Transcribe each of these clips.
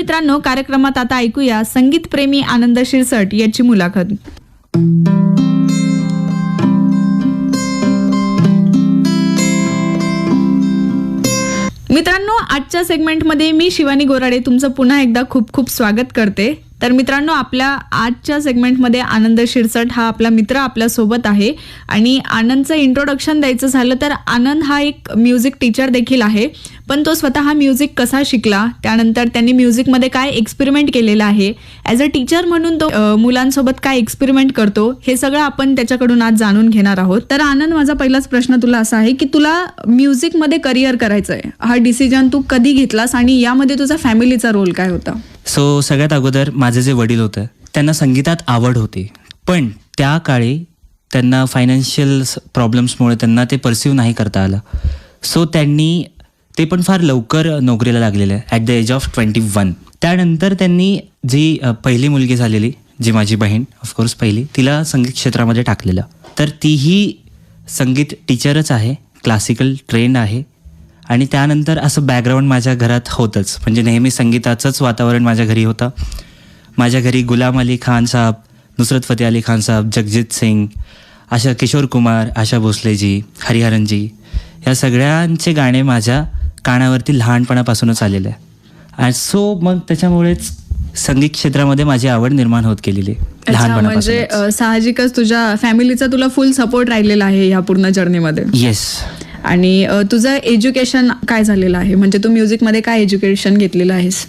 मित्रांनो, कार्यक्रमात आता ऐकूया संगीतप्रेमी आनंद शिरसट याची मुलाखत. मित्रांनो, आजच्या सेगमेंटमध्ये मी शिवानी गोराडे तुमचं पुन्हा एकदा खूप खूप स्वागत करते. तर मित्रांनो, आपल्या आजच्या सेगमेंटमध्ये आनंद शिरसट हा आपला मित्र आपल्या सोबत आहे. आणि आनंदचं इंट्रोडक्शन द्यायचं झालं तर आनंद हा एक म्युझिक टीचर देखील आहे. पण तो स्वतः म्युझिक कसा शिकला, त्यानंतर त्यांनी म्युझिकमध्ये काय एक्सपेरिमेंट केलेलं आहे, ॲज अ टीचर म्हणून तो मुलांसोबत काय एक्सपेरिमेंट करतो, हे सगळं आपण त्याच्याकडून आज जाणून घेणार आहोत. तर आनंद, माझा पहिलाच प्रश्न तुला असा आहे की तुला म्युझिकमध्ये करिअर करायचं आहे, हा डिसिजन तू कधी घेतलास आणि यामध्ये तुझा फॅमिलीचा रोल काय होता? सगळ्यात अगोदर माझे जे वडील होते त्यांना संगीतात आवड होती, पण त्या काळी त्यांना फायनान्शियल प्रॉब्लेम्समुळे त्यांना ते परसिव्ह नाही करता आलं. त्यांनी ते पण फार लवकर नोकरीला लागलेले ॲट द एज ऑफ 21. त्यानंतर त्यांनी जी पहिली मुलगी झालेली, जी माझी बहीण ऑफकोर्स पहिली, तिला संगीत क्षेत्रामध्ये टाकलेलं. तर तीही संगीत टीचरच आहे, क्लासिकल ट्रेंड आहे. आणि त्यानंतर असं बॅकग्राऊंड माझ्या घरात होतंच, म्हणजे नेहमी संगीताचंच वातावरण माझ्या घरी होतं. माझ्या घरी गुलाम अली खान साहब, नुसरत फतेह अली खान साहब, जगजीत सिंग, आशा किशोर कुमार, आशा भोसलेजी, हरिहरनजी, या सगळ्यांचे गाणे माझ्या कानावरती लहानपणापासूनच आलेले आहे. आणि मग त्याच्यामुळेच संगीत क्षेत्रामध्ये माझी आवड निर्माण होत गेलेली लहानपणापासून. म्हणजे साहजिकच तुझ्या फॅमिलीचा तुला फुल सपोर्ट राहिलेला आहे या पूर्ण जर्नीमध्ये. येस. आणि तुझं एज्युकेशन काय झालेलं आहे, म्हणजे तू म्युझिकमध्ये काय एज्युकेशन घेतलेलं आहेस?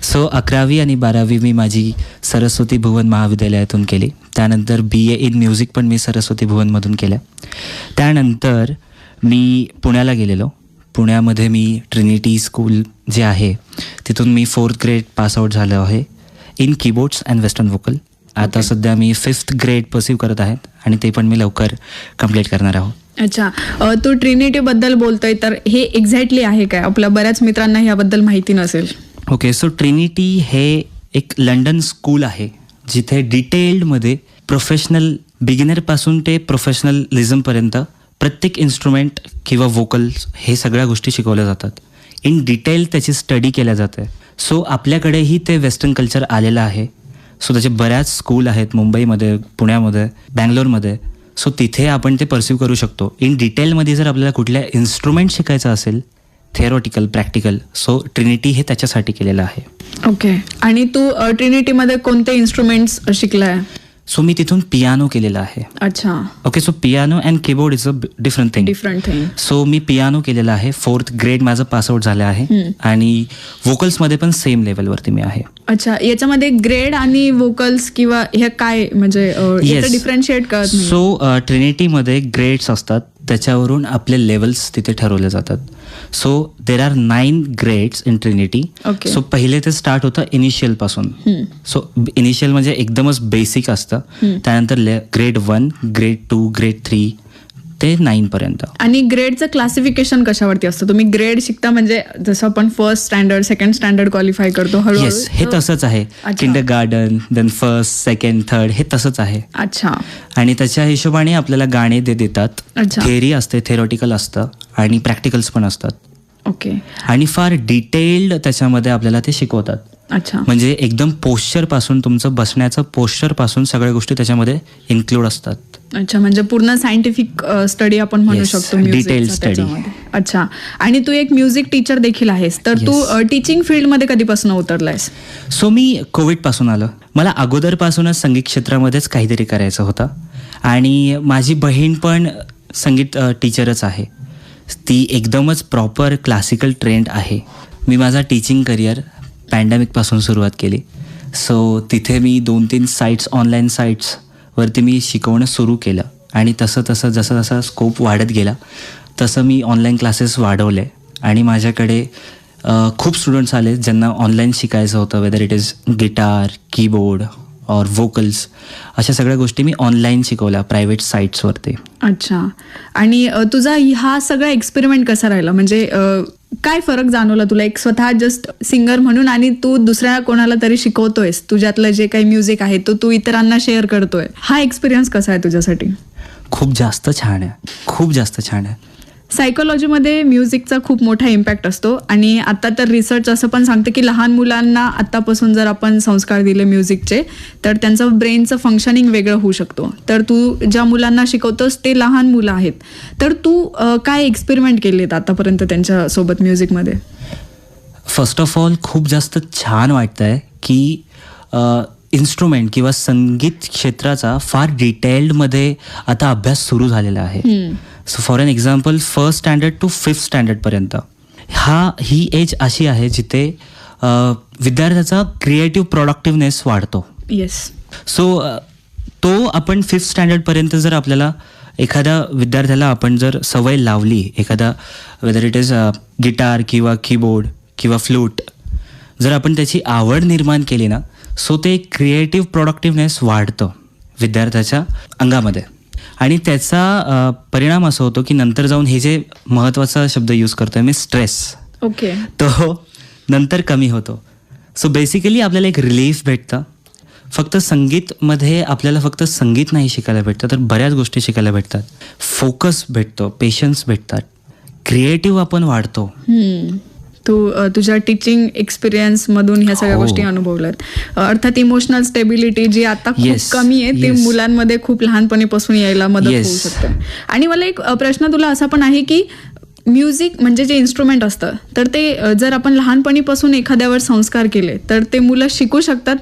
11वी आणि 12वी मी माझी सरस्वती भुवन महाविद्यालयातून केली. त्यानंतर BA इन म्युझिक पण मी सरस्वती भुवनमधून केलं. त्यानंतर मी पुण्याला गेलेलो. पुण्यामध्ये मी ट्रिनिटी स्कूल जे आहे तिथून मी 4th ग्रेड पासआउट झालो आहे in keyboards and western vocal. आता सध्या मी 5th ग्रेड परसिव्ह करत आहेत आणि ते पण मी लवकर कंप्लीट करणार आहोत. अच्छा, तू ट्रिनिटीबद्दल बोलतोय, तर हे एक्झॅक्टली आहे काय? आपल्या बऱ्याच मित्रांना याबद्दल माहिती नसेल. ओके, ट्रिनिटी हे एक लंडन स्कूल आहे जिथे डिटेल्डमध्ये प्रोफेशनल बिगिनरपासून ते प्रोफेशनलिझमपर्यंत प्रत्येक इन्स्ट्रुमेंट किंवा व्होकल्स हे सगळ्या गोष्टी शिकवल्या जातात. इन डिटेल त्याची स्टडी केल्या जाते. आपल्याकडेही ते वेस्टर्न कल्चर आलेलं आहे. त्याचे बऱ्याच स्कूल आहेत मुंबईमध्ये, पुण्यामध्ये, बँगलोरमध्ये. तिथे आपण ते परसिव्ह करू शकतो. इन डिटेलमध्ये जर आपल्याला कुठल्या इन्स्ट्रुमेंट शिकायचं असेल, थेरॉटिकल, प्रॅक्टिकल, ट्रिनिटी हे त्याच्यासाठी केलेलं आहे. ओके. आणि तू ट्रिनिटीमध्ये कोणते इन्स्ट्रुमेंट्स शिकलाय? मी तिथून पियानो केलेला आहे. अच्छा. Okay, piano and keyboard is a different thing. Me piano केलेला आहे. 4th ग्रेड माझं पासआउट झालं आहे. आणि व्होकल्समध्ये पण सेम लेवलवरती मी आहे. अच्छा, याच्यामध्ये ग्रेड आणि व्होकल्स किंवा हे काय, म्हणजे डिफरन्शिएट करत नाही? ट्रिनिटीमध्ये ग्रेड्स असतात, त्याच्यावरून आपले लेवल्स तिथे ठरवले जातात. There are 9 grades in Trinity. पहिले ते स्टार्ट होतं इनिशियल पासून. इनिशियल म्हणजे एकदमच बेसिक असतं. त्यानंतर ग्रेड 1, ग्रेड 2, ग्रेड 3 ते 9 पर्यंत. आणि ग्रेडचं क्लासिफिकेशन कशावरती असतं? तुम्ही ग्रेड शिकता म्हणजे जसं आपण 1st standard, 2nd standard qualify करतो हळूहळू? येस, हे तसंच आहे. Kindergarten, then 1st, 2nd, 3rd हे तसंच आहे. अच्छा. आणि त्याच्या हिशोबाने आपल्याला गाणे देतात. थेअरी असते, थेरॉटिकल असतं आणि प्रॅक्टिकल्स पण असतात. ओके. आणि फार डिटेल्ड त्याच्यामध्ये आपल्याला ते शिकवतात. अच्छा. म्हणजे एकदम पोश्चर पासून, तुमचं बसण्याचं पोश्चर पासून सगळ्या गोष्टी त्याच्यामध्ये इन्क्लूड असतात. अच्छा, म्हणजे पूर्ण सायंटिफिक स्टडी आपण म्हणू शकतो. Detail study. अच्छा. आणि तू एक म्युझिक टीचर देखील आहेस, तर तू टीचिंग फील्डमध्ये कधीपासून उतरलायस? मी कोविड पासून आलो. मला अगोदरपासूनच संगीत क्षेत्रामध्येच काहीतरी करायचं होतं. आणि माझी बहीण पण संगीत टीचरच आहे. ती एकदमच प्रॉपर क्लासिकल ट्रेंड आहे. मी माझा टीचिंग करिअर पॅन्डेमिकपासून सुरुवात केली. तिथे मी 2-3 साईट्स, ऑनलाईन साईट्सवरती मी शिकवणं सुरू केलं. आणि जसं स्कोप वाढत गेला तसं मी ऑनलाईन क्लासेस वाढवले. आणि माझ्याकडे खूप स्टुडंट्स आले ज्यांना ऑनलाईन शिकायचं होतं, whether it is guitar, keyboard और व्होकल्स, अशा सगळ्या गोष्टी मी ऑनलाईन शिकवल्या प्रायव्हेट साईट्सवरती. अच्छा. आणि तुझा हा सगळा एक्सपेरिमेंट कसा राहिला, म्हणजे काय फरक जाणवला तुला, एक स्वतः जस्ट सिंगर म्हणून आणि तू दुसऱ्या कोणाला तरी शिकवतोयस, तुझ्यातलं जे काही म्युझिक आहे तो तू इतरांना शेअर करतोय, हा एक्सपिरियन्स कसा आहे तुझ्यासाठी? खूप जास्त छान आहे. सायकोलॉजीमध्ये म्युझिकचा खूप मोठा इम्पॅक्ट असतो आणि आता तर रिसर्च असं पण सांगतं की लहान मुलांना आत्तापासून जर आपण संस्कार दिले म्युझिकचे तर त्यांचं ब्रेनचं फंक्शनिंग वेगळं होऊ शकतो. तर तू ज्या मुलांना शिकवतोस ते लहान मुलं आहेत, तर तू काय एक्सपेरिमेंट केलेत आतापर्यंत त्यांच्यासोबत म्युझिकमध्ये? फर्स्ट ऑफ ऑल खूप जास्त छान वाटतं आहे की इन्स्ट्रुमेंट किंवा संगीत क्षेत्राचा फार डिटेल्डमध्ये आता अभ्यास सुरू झालेला आहे. So for an example 1st standard to 5th स्टँडर्डपर्यंत ही एज अशी आहे जिथे विद्यार्थ्याचा क्रिएटिव्ह प्रोडक्टिव्हनेस वाढतो. येस. सो तो आपण 5th स्टँडर्डपर्यंत जर आपल्याला एखाद्या विद्यार्थ्याला आपण जर सवय लावली, एखादा वेदर इट इज गिटार किंवा कीबोर्ड किंवा फ्लूट, जर आपण त्याची आवड निर्माण केली ना, सो ते क्रिएटिव्ह प्रोडक्टिव्हनेस वाढतं विद्यार्थ्याच्या अंगामध्ये आणि त्याचा परिणाम असा होतो की नंतर जाऊन हे जे महत्त्वाचा शब्द यूज करतोय मी, स्ट्रेस, ओके, तो नंतर कमी होतो. सो बेसिकली आपल्याला एक रिलीफ भेटतं. फक्त संगीतमध्ये आपल्याला फक्त संगीत नाही शिकायला भेटतं, तर बऱ्याच गोष्टी शिकायला भेटतात. फोकस भेटतो, पेशन्स भेटतात, क्रिएटिव्ह आपण वाढतो. तू तुझ्या टीचिंग एक्सपिरियन्स मधून ह्या सगळ्या गोष्टी अनुभवल्यात. अर्थात इमोशनल स्टेबिलिटी जी आता खूप कमी आहे ती मुलांमध्ये खूप लहानपणीपासून यायला मदत होऊ शकते. आणि मला एक प्रश्न तुला असा पण आहे की म्युझिक म्हणजे जे इन्स्ट्रुमेंट असतं तर ते जर आपण लहानपणीपासून एखाद्यावर संस्कार केले तर ते मुलं शिकू शकतात,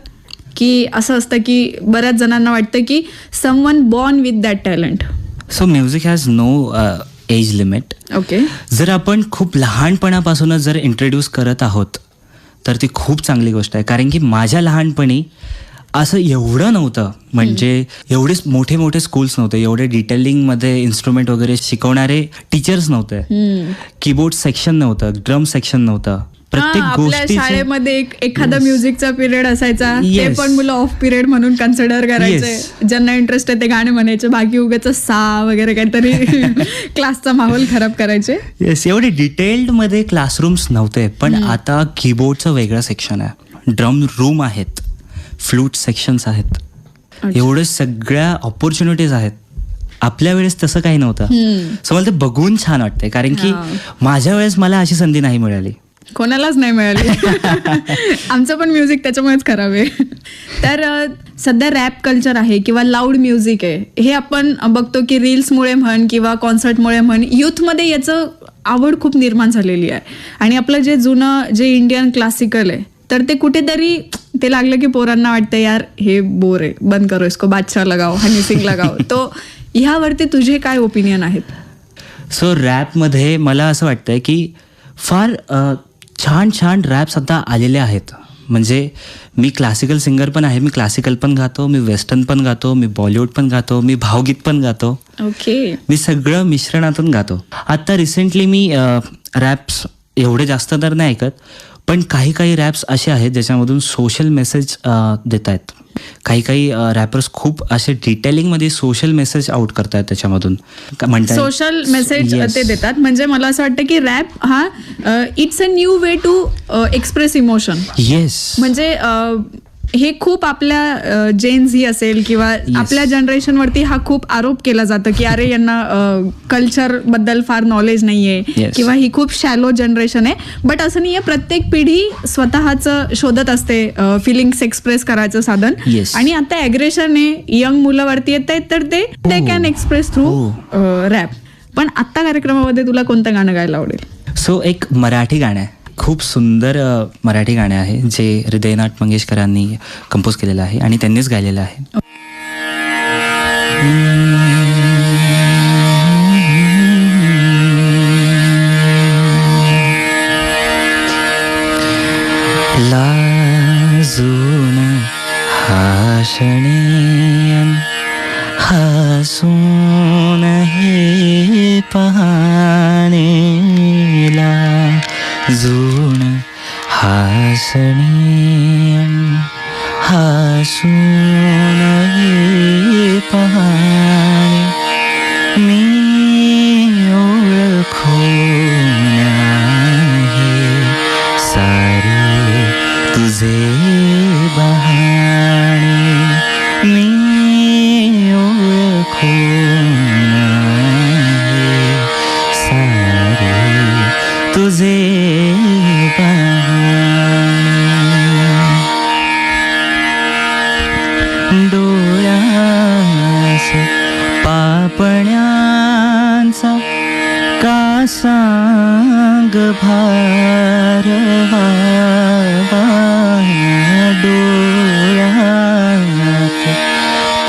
की असं असतं की बऱ्याच जणांना वाटतं की someone born with that talent? So music has no age limit. Okay. जर आपण खूप लहानपणापासूनच जर इंट्रोड्यूस करत आहोत तर ती खूप चांगली गोष्ट आहे. कारण की माझ्या लहानपणी असं एवढं नव्हतं, म्हणजे एवढे मोठे मोठे स्कूल्स नव्हते, एवढे डिटेलिंगमध्ये इन्स्ट्रुमेंट वगैरे शिकवणारे टीचर्स नव्हते, कीबोर्ड सेक्शन नव्हतं, ड्रम सेक्शन नव्हतं. प्रत्येक गोष्टी शाळेमध्ये एखादा म्युझिकचा पिरियड असायचा, ते पण मुलं ऑफ पिरियड म्हणून कन्सिडर करायचे. ज्यांना इंटरेस्ट आहे ते गाणे म्हणायचे, बाकी उगाच सा वगैरे काहीतरी क्लासचा माहोल खराब करायचे. येस, एवढे डिटेल्डमध्ये क्लासरूम्स नव्हते. पण आता कीबोर्डचं वेगळं सेक्शन आहे, ड्रम रूम आहेत, फ्लूट सेक्शन्स आहेत, एवढं सगळ्या ऑपॉर्च्युनिटीज आहेत. आपल्या वेळेस तसं काही नव्हतं. सो मला ते बघून छान वाटतंय, कारण की माझ्या वेळेस मला अशी संधी नाही मिळाली, कोणालाच नाही मिळाली. आमचं पण म्युझिक त्याच्यामुळेच खराब आहे. तर सध्या रॅप कल्चर आहे किंवा लाऊड म्युझिक आहे, हे आपण बघतो की रील्समुळे म्हण किंवा कॉन्सर्टमुळे म्हण युथमध्ये याचं आवड खूप निर्माण झालेली आहे. आणि आपलं जे जुनं जे इंडियन क्लासिकल आहे तर ते कुठेतरी ते लागलं की पोरांना वाटतं यार हे बोर आहे, बंद करो इसको, बादशाह लगाओ, हनी सिंग लगाओ. तो ह्यावरती तुझे काय ओपिनियन आहेत? सो रॅपमध्ये मला असं वाटतंय की फार छान छान रॅप्स आता आलेले आहेत. म्हणजे मी क्लासिकल सिंगर पण आहे, मी क्लासिकल पण गातो, मी वेस्टर्न पण गातो, मी बॉलिवूड पण गातो, मी भावगीत पण गातो. ओके. मी सगळं मिश्रणातून गातो. आता रिसेंटली मी रॅप्स एवढे जास्त तर नाही ऐकत, पण काही काही रॅप्स असे आहेत ज्याच्यामधून सोशल मेसेज देत आहेत. काही काही रॅपर्स खूप असे डिटेलिंगमध्ये सोशल मेसेज आउट करतात त्याच्यामधून. म्हणतात सोशल मेसेज ते देतात. म्हणजे मला असं वाटतं की रॅप हा it's a new way to express emotion. Yes. म्हणजे हे खूप आपल्या जेन झी असेल किंवा आपल्या जनरेशनवरती हा खूप आरोप केला जातो की अरे यांना कल्चर बद्दल फार नॉलेज नाहीये किंवा ही खूप शॅलो जनरेशन आहे. बट असं नाहीये, प्रत्येक पिढी स्वतःचं शोधत असते फिलिंग्स एक्सप्रेस करायचं साधन. आणि आता ॲग्रेशन आहे, यंग मुलावरती येत आहेत तर ते कॅन एक्सप्रेस थ्रू रॅप. पण आत्ता कार्यक्रमामध्ये तुला कोणतं गाणं गायला आवडेल? सो एक मराठी गाणं आहे, खूप सुंदर मराठी गाणे आहे जे हृदयनाथ मंगेशकरांनी कंपोज केलेलं आहे आणि त्यांनीच गायलेलं आहे. लाजून हाशणीयन हसून हे पाहणेला जून हासणीयन हसून हे पाहणे मी ओळखून आहे सारे तुझे बहाणे मी ओळखून आहे सारे सांग भारवा डोळ्यात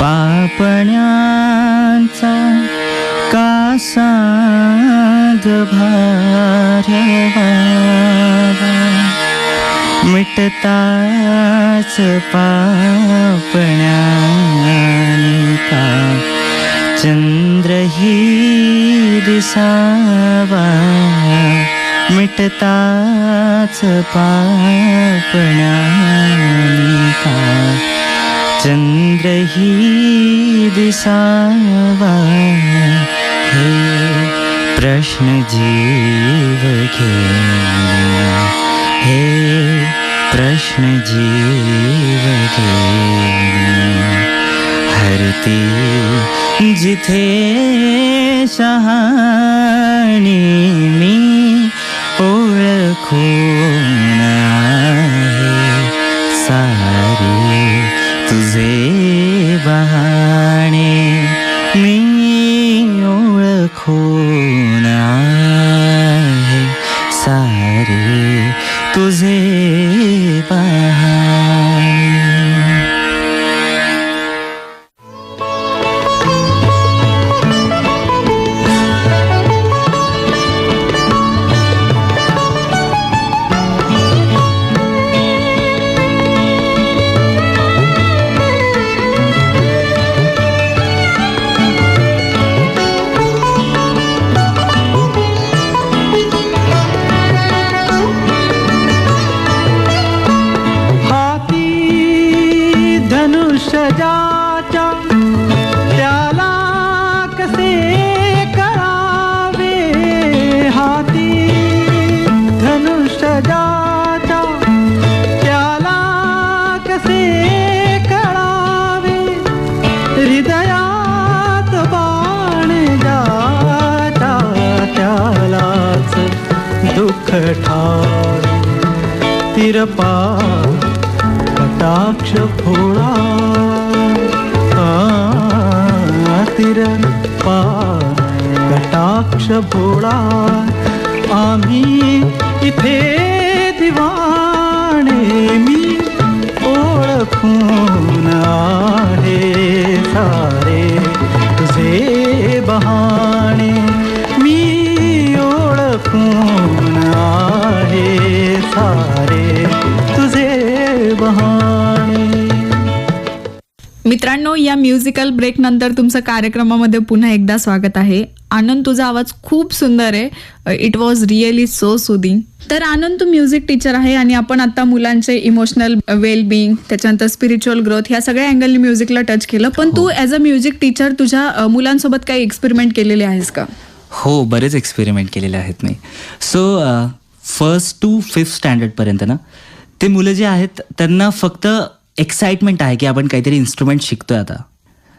पापण्यांचा का सांग भारवा मिटताच पापण्यानी का चंद्रही दिसावा मिटताच पापण्यानी का चंद्रही दिसावा हे प्रश्न जीव घेऊन हे प्रश्न जीव घेऊन हरती जिथे शहाणी मी ओळखून आहे सारे तुझे बहाणे मी ओळखून आहे सारे तुझे बहाणे. धनुष्यजाच्या त्याला कसे करावे हाती धनुष्यजाच्या त्याला कसे कळावे हृदयात बाण जाता त्यालाच दुःख ठावे तिरपा कटाक्ष भोळा तिरपा कटाक्ष भोळा आम्ही इथे दिवाणे मी ओळखून आहे सारे तुझे बहाणे मी ओळखून आहे सारे तुझे बहाणे. मित्रांनो, या म्युझिकल ब्रेक नंतर तुमचं कार्यक्रमामध्ये पुन्हा एकदा स्वागत आहे. आनंद, तुझा आवाज खूप सुंदर आहे. It was really so soothing. तर आनंद, तू म्युझिक टीचर आहे आणि आपण आता मुलांचे इमोशनल वेलबिंग, त्याच्यानंतर स्पिरिच्युअल ग्रोथ, ह्या सगळ्या अँगलनी म्युझिकला टच केलं. पण तू ॲज अ म्युझिक टीचर तुझ्या मुलांसोबत काही एक्सपेरिमेंट केलेले आहेस का? हो, बरेच एक्सपेरिमेंट केलेले आहेत मी. सो 1st to 5th स्टँडर्डपर्यंत ना, ते मुलं जे आहेत त्यांना फक्त एक्साइटमेंट आहे की आपण काहीतरी इन्स्ट्रुमेंट शिकतोय आता.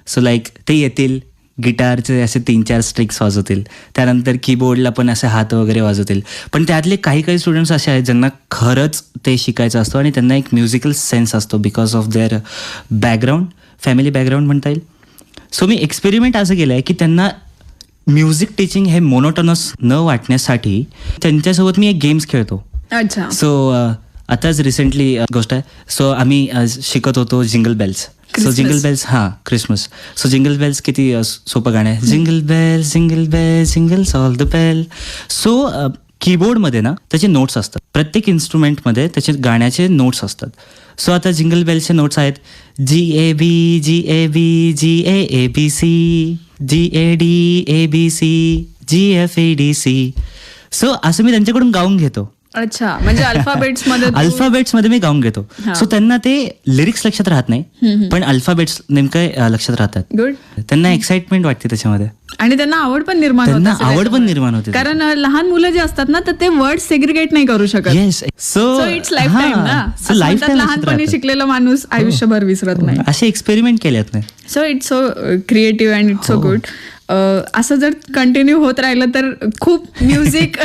सो लाईक ते येतील, गिटारचे असे 3-4 स्ट्रिक्स वाजवतील, त्यानंतर कीबोर्डला पण असे हात वगैरे वाजवतील. पण त्यातले काही स्टुडंट्स असे आहेत ज्यांना खरंच ते शिकायचं असतं आणि त्यांना एक म्युझिकल सेन्स असतो because of their background, family background म्हणता येईल. सो मी एक्सपेरिमेंट असं केलं आहे की त्यांना म्युझिक टीचिंग हे मोनोटोनस न वाटण्यासाठी त्यांच्यासोबत मी एक गेम्स खेळतो. अच्छा. सो आताच रिसेंटली गोष्ट आहे. सो आम्ही शिकत होतो jingle bells. So jingle bells, हां, क्रिसमस. सो जिंगल बेल्स किती सोपं गाणं आहे. Jingle bells jingle bells jingles all the bell. So कीबोर्डमध्ये ना त्याचे नोट्स असतात, प्रत्येक इन्स्ट्रुमेंटमध्ये त्याचे गाण्याचे नोट्स असतात. सो आता जिंगल बेल्सचे नोट्स आहेत GAB GAB GAABC GAD ABC GFADC. So असं मी त्यांच्याकडून गाऊन घेतो. अच्छा, म्हणजे अल्फाबेट्समध्ये मी गाऊन घेतो. सो त्यांना ते लिरिक्स लक्षात राहत नाही, पण अल्फाबेट्स नेमकं लक्षात राहतात. गुड. त्यांना एक्साइटमेंट वाटते त्याच्यामध्ये आणि त्यांना आवड पण निर्माण होते. कारण लहान मुलं जे असतात ना, तर ते वर्ड सेग्रिगेट नाही करू शकत. Yes. So it's life time ना. लहानपणी शिकलेला माणूस आयुष्यभर विसरत नाही. असे एक्सपेरिमेंट केलेत नाही. So it's so creative and it's so good. असं जर कंटिन्यू होत राहिलं तर खूप म्युझिक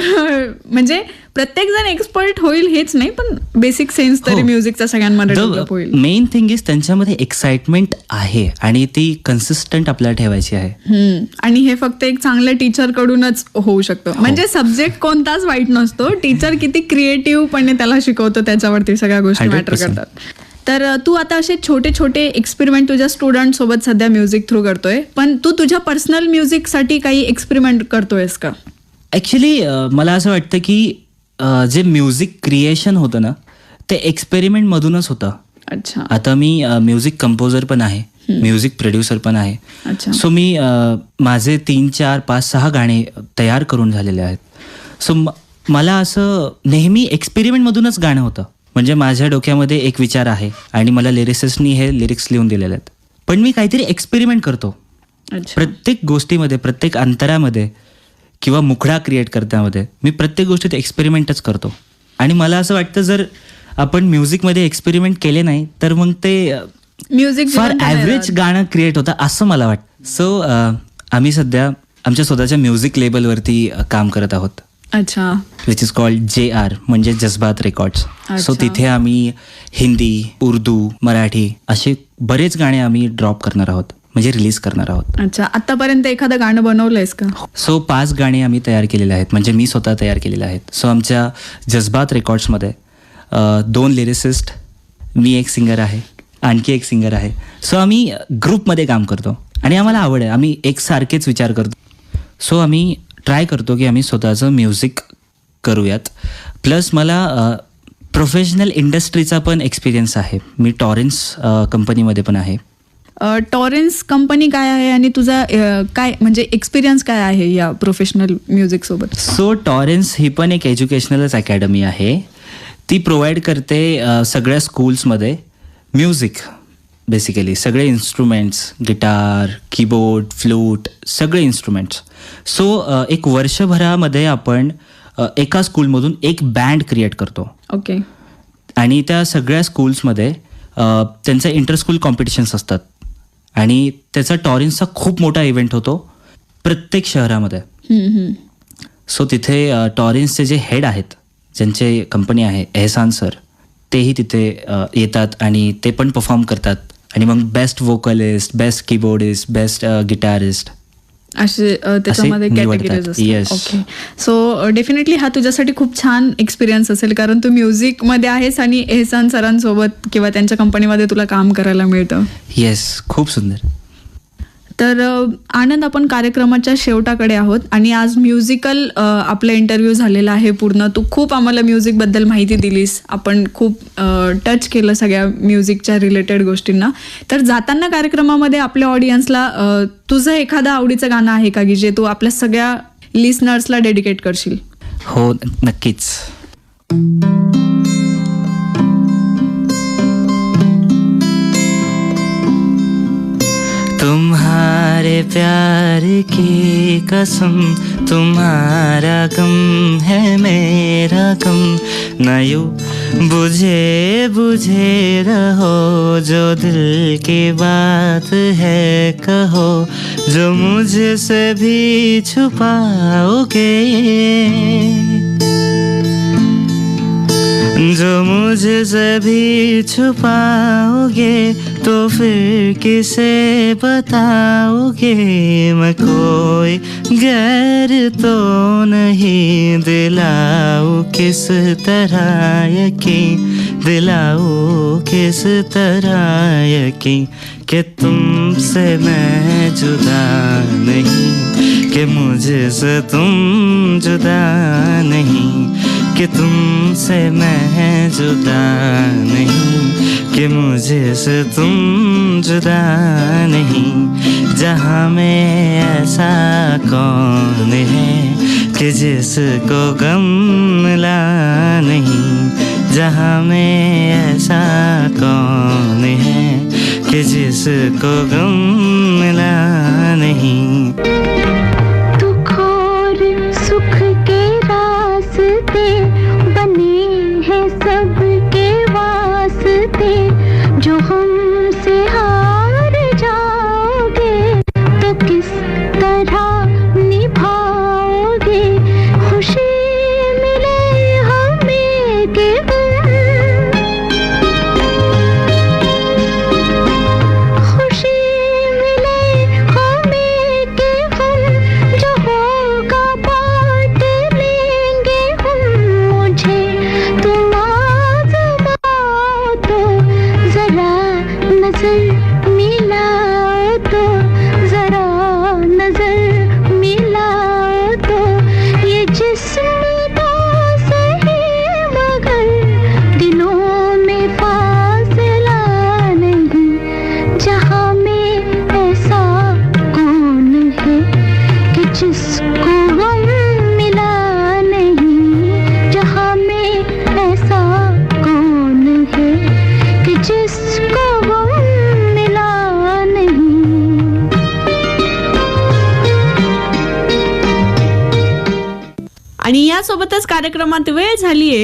म्हणजे प्रत्येक जण एक्सपर्ट होईल हेच नाही, पण बेसिक सेन्स तरी हो. म्युझिकचा सगळ्यांमध्ये डेव्हलप होईल. मेन थिंग इज त्यांच्यामध्ये एक्साइटमेंट आहे आणि ती कन्सिस्टंट आपल्याला ठेवायची आहे. आणि हे फक्त एक चांगल्या टीचर कडूनच होऊ शकतं. म्हणजे सब्जेक्ट कोणताच वाईट नसतो, टीचर किती क्रिएटिव्हपणे त्याला शिकवतो त्याच्यावरती सगळ्या गोष्टी मॅटर 100%. करतात. तर तू आता असे छोटे छोटे एक्सपेरिमेंट तुझ्या स्टुडंट सोबत सध्या म्युझिक थ्रू करतोय, पण तू तुझ्या पर्सनल म्युझिकसाठी काही एक्सपेरिमेंट करतोयस का? ॲक्च्युली मला असं वाटतं की जे म्युझिक क्रिएशन होतं ना ते एक्सपेरिमेंटमधूनच होतं. अच्छा आता मी म्युझिक कंपोजर पण आहे, म्युझिक प्रोड्युसर पण आहे. अच्छा सो मी माझे 3, 4, 5, 6 गाणे तयार करून झालेले आहेत. सो मला असं नेहमी एक्सपेरिमेंटमधूनच गाणं होतं. म्हणजे माझ्या डोक्यामध्ये एक विचार आहे आणि मला लिरिसिस्टनी हे लिरिक्स लिहून दिलेले आहेत, पण मी काहीतरी एक्सपेरिमेंट करतो अच्छा प्रत्येक गोष्टीमध्ये, प्रत्येक अंतरामध्ये किंवा मुखडा क्रिएट करण्यामध्ये मी प्रत्येक गोष्टीत एक्सपेरिमेंटच करतो. आणि मला असं वाटतं जर आपण म्युझिकमध्ये एक्सपेरिमेंट केले नाही तर मग ते म्युझिक फार ॲव्हरेज गाणं क्रिएट होतं असं मला वाटतं. सो आम्ही सध्या आमच्या स्वतःच्या म्युझिक लेबलवरती काम करत आहोत, अच्छा विच इज कॉल्ड JR म्हणजे जज्बात रेकॉर्ड्स. सो अच्छा. तिथे आम्ही हिंदी, उर्दू, मराठी असे बरेच गाणे आम्ही ड्रॉप करणार आहोत, म्हणजे रिलीज करणार आहोत. अच्छा. आतापर्यंत एखादं गाणं बनवलंयस का? सो 5 गाणी आम्ही तयार केलेले आहेत, म्हणजे मी स्वतः तयार केलेले आहेत. सो आमच्या जज्बात रेकॉर्ड्समध्ये 2 लिरिसिस्ट, मी एक सिंगर आहे, आणखी एक सिंगर आहे. सो आम्ही ग्रुपमध्ये काम करतो आणि आम्हाला आवड आहे, आम्ही एकसारखेच विचार करतो. सो आम्ही ट्राय करतो की आम्ही स्वतःचं म्युझिक करूयात. प्लस मला प्रोफेशनल इंडस्ट्रीचा पण एक्सपिरियन्स आहे. मी टॉरेन्स कंपनीमध्ये पण आहे. टॉरेन्स कंपनी काय आहे आणि तुझा काय म्हणजे एक्सपिरियन्स काय आहे या प्रोफेशनल म्युझिक सोबत? सो टॉरेन्स ही पण एक एज्युकेशनलच अकॅडमी आहे. ती प्रोव्हाइड करते सगळ्या स्कूल्समध्ये म्युझिक, बेसिकली सगळे इन्स्ट्रुमेंट्स, गिटार, कीबोर्ड, फ्लूट, सगळे इन्स्ट्रुमेंट्स. सो एक वर्षभरामध्ये आपण एका स्कूलमधून एक बँड क्रिएट करतो. ओके. आणि त्या सगळ्या स्कूल्समध्ये त्यांचे इंटरस्कूल कॉम्पिटिशन्स असतात आणि त्याचा टॉरेन्सचा खूप मोठा इव्हेंट होतो प्रत्येक शहरामध्ये. सो तिथे टॉरेन्सचे जे हेड आहेत, ज्यांचे कंपनी आहे एहसान सर, तेही तिथे येतात आणि ते पण परफॉर्म करतात. आणि मग best vocalist, best keyboardist, best guitarist असे त्याच्यामध्ये निवडतात. Categories Yes. असतात. ओके. सो डेफिनेटली हा तुझ्यासाठी खूप छान एक्सपिरियन्स असेल, कारण तू म्युझिकमध्ये आहेस आणि एहसान सरांसोबत किंवा त्यांच्या कंपनीमध्ये तुला काम करायला मिळतं. येस, खूप सुंदर. तर आनंद, आपण कार्यक्रमाच्या शेवटाकडे आहोत आणि आज म्युझिकल आपला इंटरव्ह्यू झालेला आहे पूर्ण. तू खूप आम्हाला म्युझिकबद्दल माहिती दिलीस, आपण खूप टच केलं सगळ्या म्युझिकच्या रिलेटेड गोष्टींना. तर जाताना कार्यक्रमामध्ये आपल्या ऑडियन्सला तुझं एखादं आवडीचं गाणं आहे का की जे तू आपल्या सगळ्या लिसनर्सला डेडिकेट करशील? हो, नक्कीच. तुम्हारे प्यार की कसम, तुम्हारा गम है मेरा गम, न यूं बुझे बुझे रहो, जो दिल की बात है कहो, जो मुझसे भी छुपाओगे, जो मुझसे भी छुपाओगे, तो फिर किसे बताओगे. मैं कोई गैर तो नहीं, दिलाऊं किस तरह यकीन, दिलाऊं किस तरह यकीन, कि तुमसे मैं जुदा नहीं, कि मुझसे तुम जुदा नहीं, कि तुमसे मैं जुदा नहीं, कि मुझे से तुम जुदा नहीं. जहाँ में ऐसा कौन है कि जिसको गम मिला नहीं, जहाँ में ऐसा कौन है कि जिसको गम मिला नहीं. दुख और सुख के रास्ते बने हैं सबके वास्ते, जो हमसे हार जाओगे तो किस तरह आणि यासोबतच कार्यक्रमात वेळ झालीये